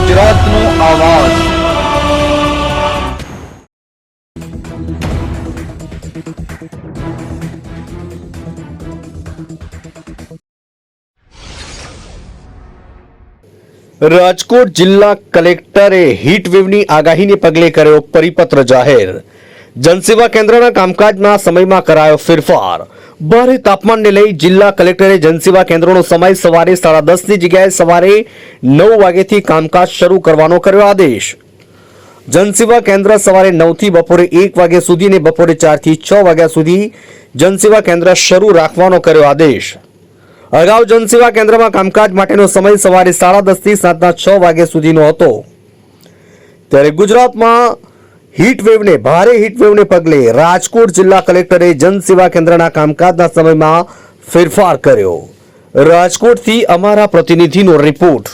ગુજરાતનો આવાજ। રાજકોટ જિલ્લા કલેક્ટરે હીટવેવની આગાહીને પગલે કર્યો પરિપત્ર જાહેર। જનસેવા કેન્દ્રના કામકાજના સમયમાં કરાયો ફેરફાર। ભારે તાપમાનને લઈ જિલ્લા કલેક્ટરે જનસેવા કેન્દ્રોનો સમય સવારે 10:30 ની જગ્યાએ સવારે 9 વાગ્યાથી કામકાજ શરૂ કરવાનો કર્યો આદેશ। જનસેવા કેન્દ્ર સવારે 9 થી બપોરે 1 વાગ્યા સુધી અને બપોરે 4 થી 6 વાગ્યા સુધી જનસેવા કેન્દ્ર શરૂ રાખવાનો કર્યો આદેશ। અગાઉ જનસેવા કેન્દ્રમાં કામકાજ માટેનો સમય સવારે 10:30 થી સાંજના 6 વાગ્યા સુધીનો હતો। ત્યારે ગુજરાતમાં ભારે હીટવેવને પગલે રાજકોટ જિલ્લા કલેક્ટરે જનસેવા કેન્દ્રના કામકાજના સમયમાં ફેરફાર કર્યો। રાજકોટથી અમારા પ્રતિનિધિનો રિપોર્ટ।